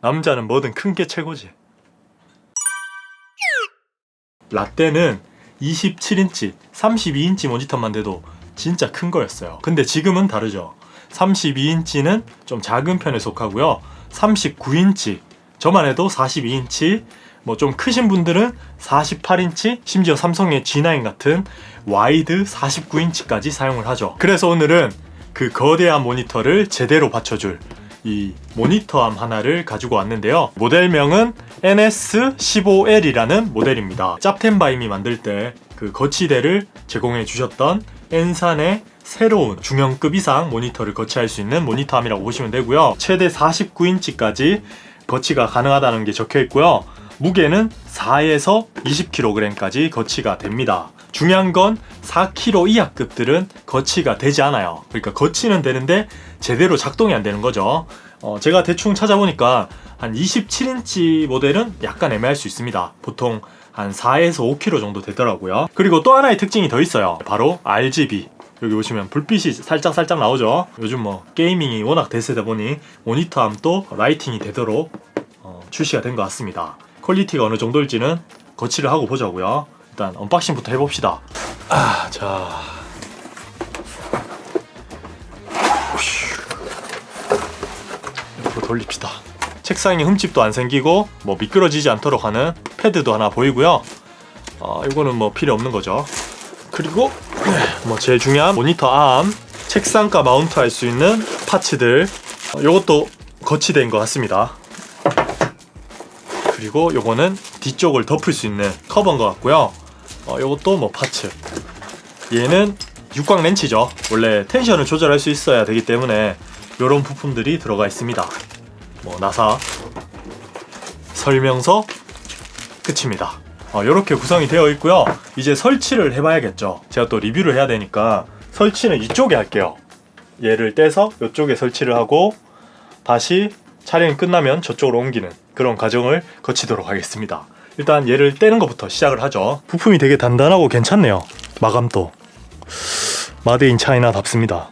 남자는 뭐든 큰 게 최고지. 라떼는 27인치, 32인치 모니터만 돼도 진짜 큰 거였어요. 근데 지금은 다르죠. 32인치는 좀 작은 편에 속하고요. 39인치, 저만 해도 42인치, 뭐 좀 크신 분들은 48인치, 심지어 삼성의 G9 같은 와이드 49인치까지 사용을 하죠. 그래서 오늘은 그 거대한 모니터를 제대로 받쳐줄 이 모니터암 하나를 가지고 왔는데요. 모델명은 NS15L이라는 모델입니다. 짭텐바임이 만들 때 그 거치대를 제공해 주셨던 엔산의 새로운 중형급 이상 모니터를 거치할 수 있는 모니터암이라고 보시면 되고요. 최대 49인치까지 거치가 가능하다는 게 적혀 있고요. 무게는 4에서 20kg까지 거치가 됩니다. 중요한 건 4kg 이하급들은 거치가 되지 않아요. 그러니까 거치는 되는데 제대로 작동이 안 되는 거죠. 제가 대충 찾아보니까 한 27인치 모델은 약간 애매할 수 있습니다. 보통 한 4에서 5kg 정도 되더라고요. 그리고 또 하나의 특징이 더 있어요. 바로 RGB. 여기 보시면 불빛이 살짝 나오죠. 요즘 뭐 게이밍이 워낙 대세다 보니 모니터암도 라이팅이 되도록 출시가 된 것 같습니다. 퀄리티가 어느 정도일지는 거치를 하고 보자고요. 일단 언박싱부터 해봅시다. 자, 옆으로 돌립시다. 책상에 흠집도 안 생기고 뭐 미끄러지지 않도록 하는 패드도 하나 보이고요. 이거는 뭐 필요 없는 거죠. 그리고 뭐 제일 중요한 모니터 암, 책상가 마운트 할 수 있는 파츠들, 요것도 거치된 것 같습니다. 그리고 요거는 뒤쪽을 덮을 수 있는 커버인 것 같고요. 요것도 뭐 파츠. 얘는 육각 렌치죠. 원래 텐션을 조절할 수 있어야 되기 때문에 요런 부품들이 들어가 있습니다. 뭐 나사, 설명서, 끝입니다. 요렇게 구성이 되어 있고요. 이제 설치를 해봐야겠죠. 제가 또 리뷰를 해야 되니까 설치는 이쪽에 할게요. 얘를 떼서 이쪽에 설치를 하고 다시 촬영이 끝나면 저쪽으로 옮기는 그런 과정을 거치도록 하겠습니다. 일단 얘를 떼는 것부터 시작을 하죠. 부품이 되게 단단하고 괜찮네요. 마감도 마드인 차이나답습니다.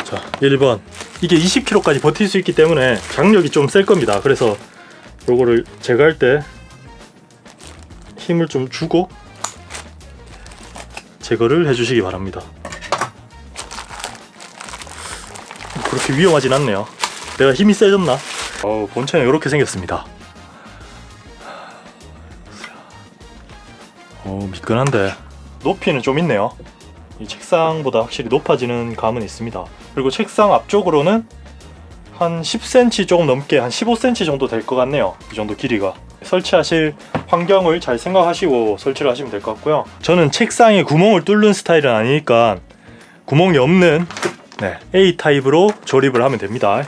자, 1번. 이게 20kg까지 버틸 수 있기 때문에 장력이 좀 셀 겁니다. 그래서 요거를 제거할 때 힘을 좀 주고 제거를 해주시기 바랍니다. 그렇게 위험하진 않네요. 내가 힘이 세졌나? 본체는 이렇게 생겼습니다. 미끈한데 높이는 좀 있네요. 이 책상보다 확실히 높아지는 감은 있습니다. 그리고 책상 앞쪽으로는 한 10cm 조금 넘게 한 15cm 정도 될 것 같네요. 이 정도 길이가. 설치하실 환경을 잘 생각하시고 설치를 하시면 될 것 같고요. 저는 책상에 구멍을 뚫는 스타일은 아니니까 구멍이 없는 A타입으로 조립을 하면 됩니다.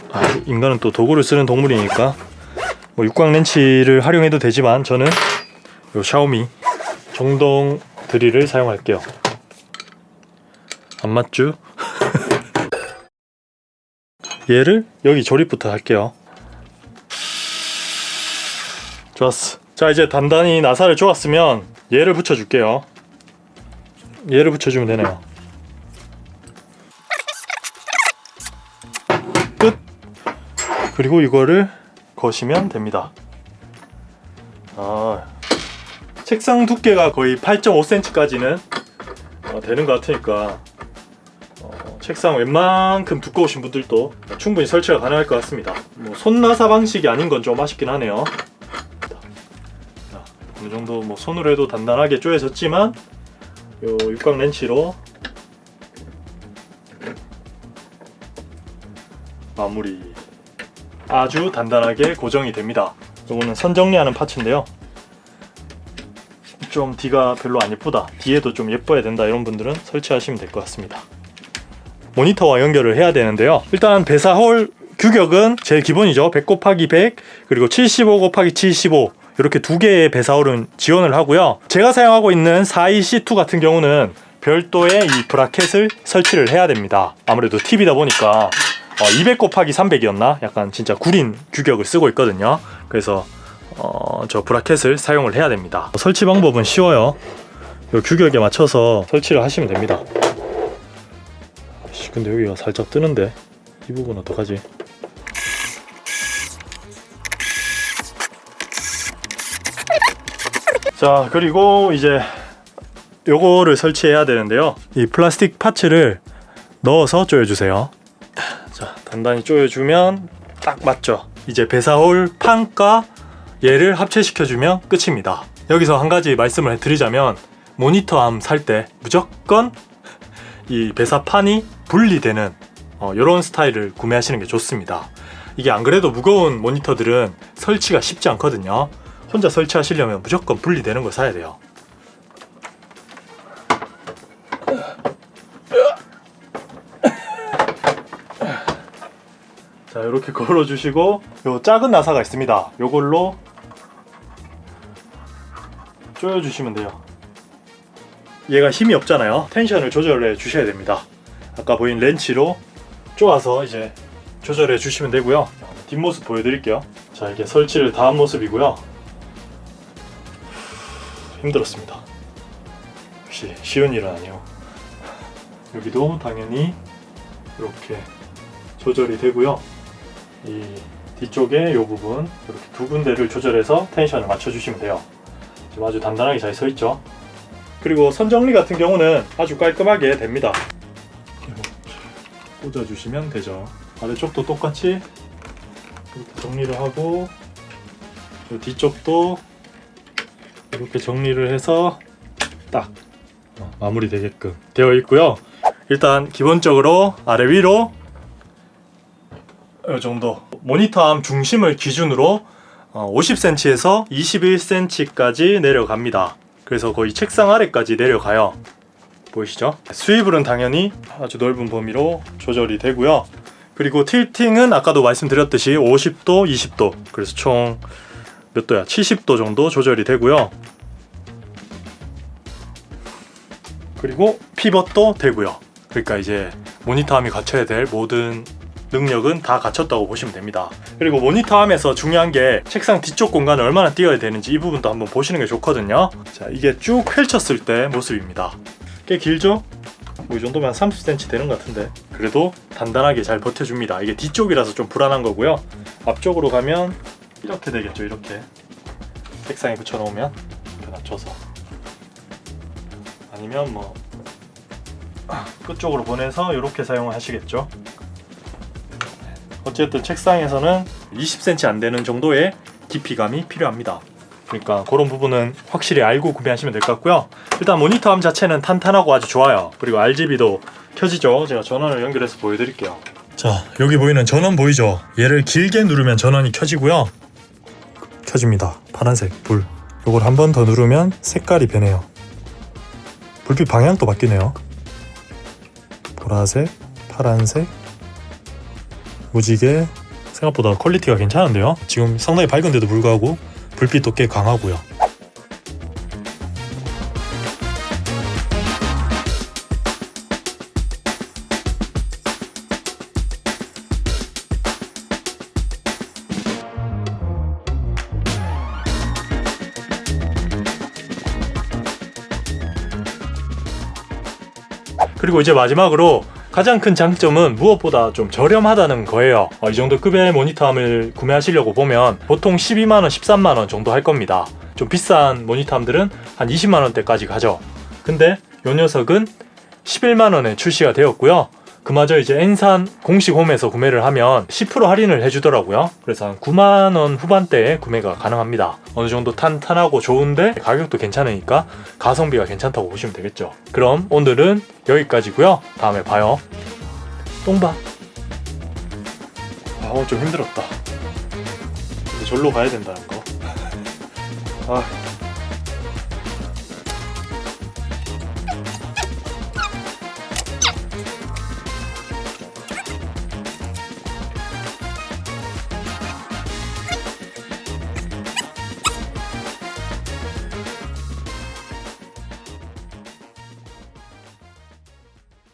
인간은 또 도구를 쓰는 동물이니까 뭐 육각 렌치를 활용해도 되지만 저는 요 샤오미 정동 드릴을 사용할게요. 안 맞죠? 얘를 여기 조립부터 할게요. 좋았어. 자, 이제 단단히 나사를 조았으면 얘를 붙여줄게요. 얘를 붙여주면 되네요. 끝! 그리고 이거를 거시면 됩니다. 책상 두께가 거의 8.5cm까지는 되는 것 같으니까 책상 웬만큼 두꺼우신 분들도 충분히 설치가 가능할 것 같습니다. 뭐 손나사 방식이 아닌 건 좀 아쉽긴 하네요. 어느 정도 뭐 손으로 해도 단단하게 쪼여졌지만 요 육각 렌치로 마무리. 아주 단단하게 고정이 됩니다. 요거는 선 정리하는 파츠인데요. 좀 뒤가 별로 안 예쁘다, 뒤에도 좀 예뻐야 된다, 이런 분들은 설치하시면 될 것 같습니다. 모니터와 연결을 해야 되는데요. 일단 배사홀 규격은 제일 기본이죠. 100 곱하기 100 그리고 75 곱하기 75 이렇게 두 개의 배사홀은 지원을 하고요. 제가 사용하고 있는 42C2 같은 경우는 별도의 이 브라켓을 설치를 해야 됩니다. 아무래도 TV다 보니까 200 곱하기 300이었나? 약간 진짜 구린 규격을 쓰고 있거든요. 그래서 저 브라켓을 사용을 해야 됩니다. 설치 방법은 쉬워요. 이 규격에 맞춰서 설치를 하시면 됩니다. 근데 여기가 살짝 뜨는데 이 부분 어떡하지? 자, 그리고 이제 요거를 설치해야 되는데요. 이 플라스틱 파츠를 넣어서 조여주세요. 자, 단단히 조여주면 딱 맞죠. 이제 배사홀 판과 얘를 합체시켜주면 끝입니다. 여기서 한 가지 말씀을 드리자면 모니터암 살 때 무조건 이 배사판이 분리되는 이런 스타일을 구매하시는 게 좋습니다. 이게 안 그래도 무거운 모니터들은 설치가 쉽지 않거든요. 혼자 설치하시려면 무조건 분리되는 걸 사야 돼요. 자, 이렇게 걸어주시고 요 작은 나사가 있습니다. 요걸로 조여주시면 돼요. 얘가 힘이 없잖아요. 텐션을 조절해 주셔야 됩니다. 아까 보인 렌치로 쪼아서 이제 조절해 주시면 되고요. 뒷모습 보여드릴게요. 자, 이게 설치를 다 한 모습이고요. 힘들었습니다. 역시 쉬운 일은 아니에요. 여기도 당연히 이렇게 조절이 되고요. 이 뒤쪽에 이 부분 이렇게 두 군데를 조절해서 텐션을 맞춰주시면 돼요. 지금 아주 단단하게 잘 서 있죠. 그리고 선정리 같은 경우는 아주 깔끔하게 됩니다. 이렇게 꽂아주시면 되죠. 아래쪽도 똑같이 이렇게 정리를 하고 이 뒤쪽도 이렇게 정리를 해서 딱 마무리 되게끔 되어 있고요. 일단 기본적으로 아래 위로 이 정도 모니터암 중심을 기준으로 50cm에서 21cm까지 내려갑니다. 그래서 거의 책상 아래까지 내려가요. 보이시죠? 스위블은 당연히 아주 넓은 범위로 조절이 되고요. 그리고 틸팅은 아까도 말씀드렸듯이 50도, 20도, 그래서 총 몇 도야? 70도 정도 조절이 되고요. 그리고 피벗도 되고요. 그러니까 이제 모니터암이 갖춰야 될 모든 능력은 다 갖췄다고 보시면 됩니다. 그리고 모니터암에서 중요한 게 책상 뒤쪽 공간을 얼마나 띄워야 되는지 이 부분도 한번 보시는 게 좋거든요. 자, 이게 쭉 펼쳤을 때 모습입니다. 꽤 길죠? 뭐 이 정도면 한 30cm 되는 것 같은데 그래도 단단하게 잘 버텨줍니다. 이게 뒤쪽이라서 좀 불안한 거고요. 앞쪽으로 가면 이렇게 되겠죠. 이렇게 책상에 붙여놓으면 이렇게 낮춰서, 아니면 뭐 끝쪽으로 보내서 이렇게 사용을 하시겠죠. 어쨌든 책상에서는 20cm 안 되는 정도의 깊이감이 필요합니다. 그러니까 그런 부분은 확실히 알고 구매하시면 될 것 같고요. 일단 모니터암 자체는 탄탄하고 아주 좋아요. 그리고 RGB도 켜지죠. 제가 전원을 연결해서 보여드릴게요. 자, 여기 보이는 전원 보이죠? 얘를 길게 누르면 전원이 켜지고요. 켜집니다. 파란색 불. 이걸 한 번 더 누르면 색깔이 변해요. 불빛 방향도 바뀌네요. 보라색, 파란색, 무지개. 생각보다 퀄리티가 괜찮은데요. 지금 상당히 밝은데도 불구하고 불빛도 꽤 강하고요. 그리고 이제 마지막으로 가장 큰 장점은 무엇보다 좀 저렴하다는 거예요. 이 정도 급의 모니터암을 구매하시려고 보면 보통 12만원, 13만원 정도 할 겁니다. 좀 비싼 모니터암들은 한 20만원대까지 가죠. 근데 이 녀석은 11만원에 출시가 되었고요. 그마저 이제 엔산 공식 홈에서 구매를 하면 10% 할인을 해주더라고요. 그래서 한 9만원 후반대에 구매가 가능합니다. 어느 정도 탄탄하고 좋은데 가격도 괜찮으니까 가성비가 괜찮다고 보시면 되겠죠. 그럼 오늘은 여기까지고요. 다음에 봐요. 똥봐. 오늘 좀 힘들었다. 근데 절로 가야 된다는 거.